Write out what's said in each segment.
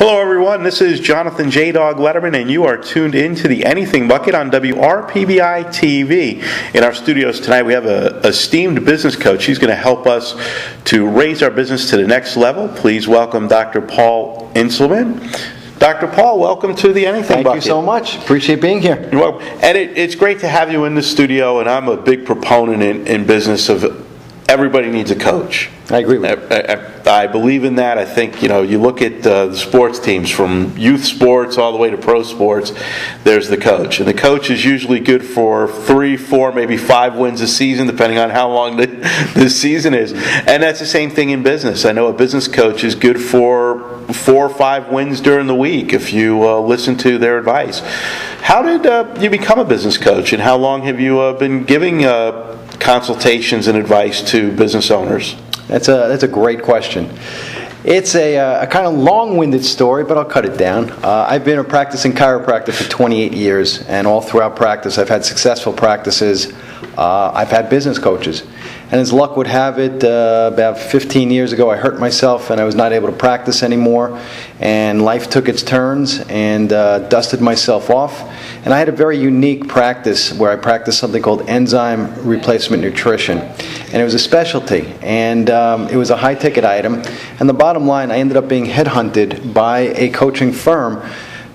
Hello everyone, this is Jonathan J. Dog Letterman and you are tuned into the Anything Bucket on WRPBI TV. In our studios tonight we have an esteemed business coach. He's going to help us to raise our business to the next level. Please welcome Dr. Paul Inselman. Dr. Paul, welcome to the Anything Bucket. Thank you so much. Appreciate being here. You're welcome. And it's great to have you in the studio, and I'm a big proponent in business of everybody needs a coach. I agree with you. I believe in that. I think, you look at the sports teams from youth sports all the way to pro sports, there's the coach. And the coach is usually good for 3, 4, maybe 5 wins a season, depending on how long the season is. And that's the same thing in business. I know a business coach is good for 4 or 5 wins during the week if you listen to their advice. How did you become a business coach, and how long have you been giving consultations and advice to business owners? That's a great question. It's a kind of long-winded story, but I'll cut it down. I've been a practicing chiropractor for 28 years, and all throughout practice I've had successful practices. I've had business coaches. And as luck would have it, about 15 years ago I hurt myself and I was not able to practice anymore. And life took its turns and dusted myself off. And I had a very unique practice where I practiced something called enzyme replacement nutrition. And it was a specialty. And it was a high-ticket item. And the bottom line, I ended up being headhunted by a coaching firm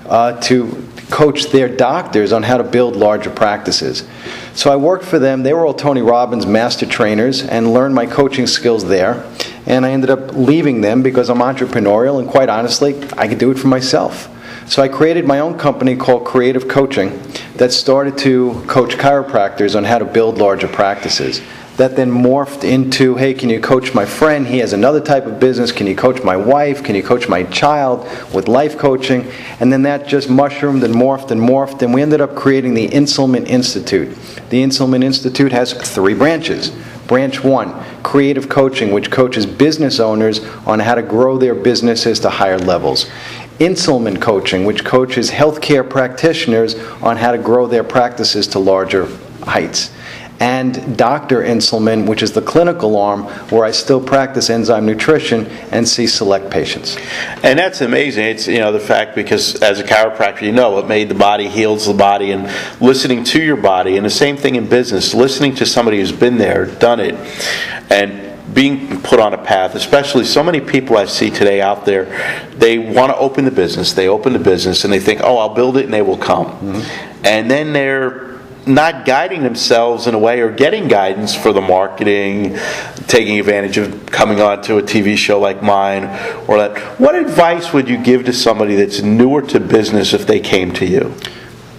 to coach their doctors on how to build larger practices. So I worked for them. They were all Tony Robbins master trainers and learned my coaching skills there. And I ended up leaving them because I'm entrepreneurial, and quite honestly, I could do it for myself. So I created my own company called Creative Coaching that started to coach chiropractors on how to build larger practices. That then morphed into, hey, can you coach my friend? He has another type of business. Can you coach my wife? Can you coach my child with life coaching? And then that just mushroomed and morphed and morphed, and we ended up creating the Inselman Institute. The Inselman Institute has 3 branches. Branch 1, Creative Coaching, which coaches business owners on how to grow their businesses to higher levels. Inselman Coaching, which coaches healthcare practitioners on how to grow their practices to larger heights. And Dr. Inselman, which is the clinical arm where I still practice enzyme nutrition and see select patients. And that's amazing. It's the fact, because as a chiropractor, what made the body heals the body, and listening to your body. And the same thing in business, listening to somebody who's been there, done it, and being put on a path. Especially so many people I see today out there, they want to open the business. They open the business and they think, oh, I'll build it and they will come. Mm-hmm. And then they're not guiding themselves in a way, or getting guidance for the marketing, taking advantage of coming on to a TV show like mine or that. What advice would you give to somebody that's newer to business if they came to you?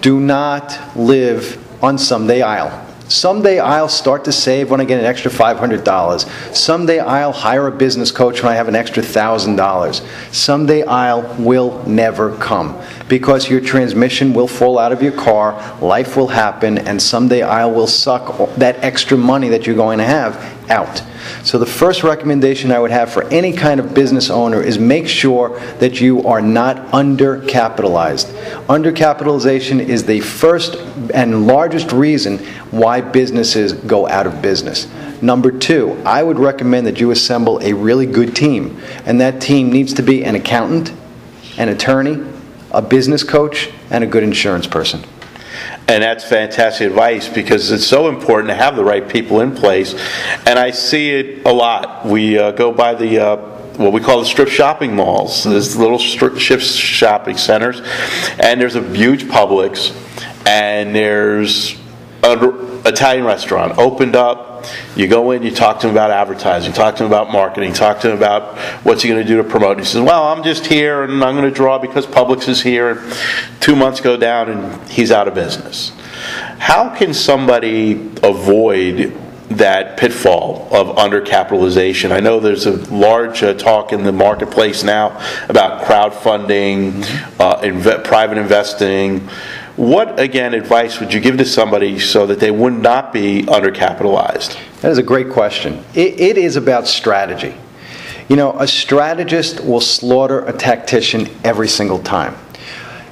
Do not live on someday I'll. Someday I'll start to save when I get an extra $500. Someday I'll hire a business coach when I have an extra $1,000. Someday I'll will never come, because your transmission will fall out of your car, life will happen, and someday I'll will suck that extra money that you're going to have out. So the first recommendation I would have for any kind of business owner is make sure that you are not undercapitalized. Undercapitalization is the first and largest reason why businesses go out of business. Number 2, I would recommend that you assemble a really good team. And that team needs to be an accountant, an attorney, a business coach, and a good insurance person. And that's fantastic advice, because it's so important to have the right people in place. And I see it a lot. We go by the what we call the strip shopping malls. There's little strip shopping centers, and there's a huge Publix, and there's an Italian restaurant opened up. You go in, you talk to him about advertising, talk to him about marketing, talk to him about what's he going to do to promote. He says, well, I'm just here and I'm going to draw because Publix is here. 2 months go down and he's out of business. How can somebody avoid that pitfall of undercapitalization? I know there's a large talk in the marketplace now about crowdfunding, private investing. What, again, advice would you give to somebody so that they would not be undercapitalized? That is a great question. It is about strategy. A strategist will slaughter a tactician every single time.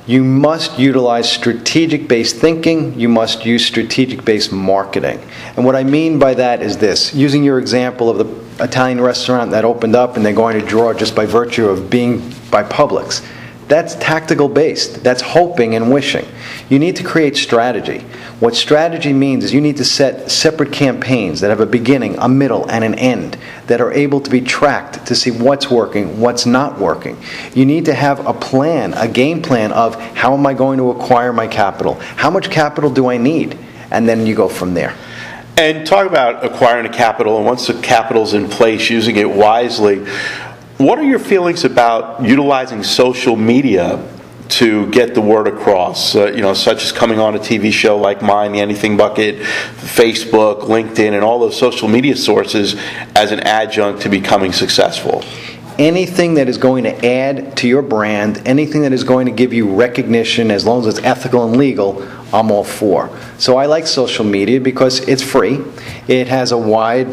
You must utilize strategic-based thinking. You must use strategic-based marketing. And what I mean by that is this. Using your example of the Italian restaurant that opened up and they're going to draw just by virtue of being by Publix. That's tactical based. That's hoping and wishing. You need to create strategy. What strategy means is you need to set separate campaigns that have a beginning, a middle, and an end that are able to be tracked to see what's working, what's not working. You need to have a plan, a game plan of how am I going to acquire my capital? How much capital do I need? And then you go from there. And talk about acquiring a capital, and once the capital's in place, using it wisely. What are your feelings about utilizing social media to get the word across? Such as coming on a TV show like mine, The Anything Bucket, Facebook, LinkedIn, and all those social media sources as an adjunct to becoming successful. Anything that is going to add to your brand, anything that is going to give you recognition, as long as it's ethical and legal, I'm all for. So I like social media because it's free, it has a wide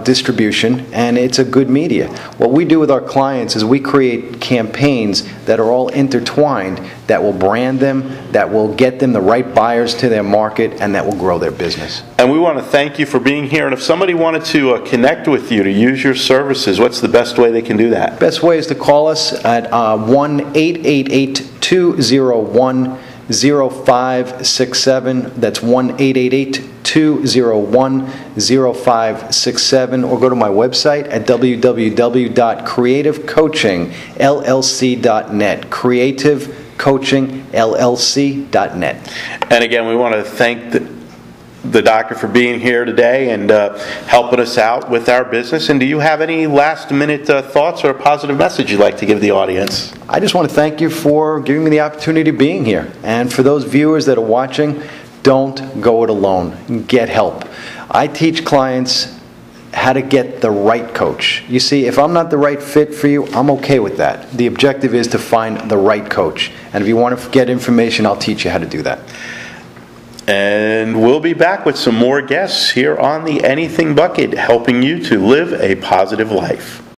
distribution, and it's a good media. What we do with our clients is we create campaigns that are all intertwined that will brand them, that will get them the right buyers to their market, and that will grow their business. And we want to thank you for being here. And if somebody wanted to connect with you to use your services, what's the best way they can do that? Best way is to call us at 1-888-201-0567. That's 1-888-201-0567. Or go to my website at www.creativecoachingllc.net. Creativecoachingllc.net. And again, we want to thank the doctor for being here today and helping us out with our business. And do you have any last-minute thoughts or a positive message you'd like to give the audience? I just want to thank you for giving me the opportunity of being here. And for those viewers that are watching, don't go it alone. Get help. I teach clients how to get the right coach. You see, if I'm not the right fit for you, I'm okay with that. The objective is to find the right coach. And if you want to get information, I'll teach you how to do that. And we'll be back with some more guests here on the Anything Bucket, helping you to live a positive life.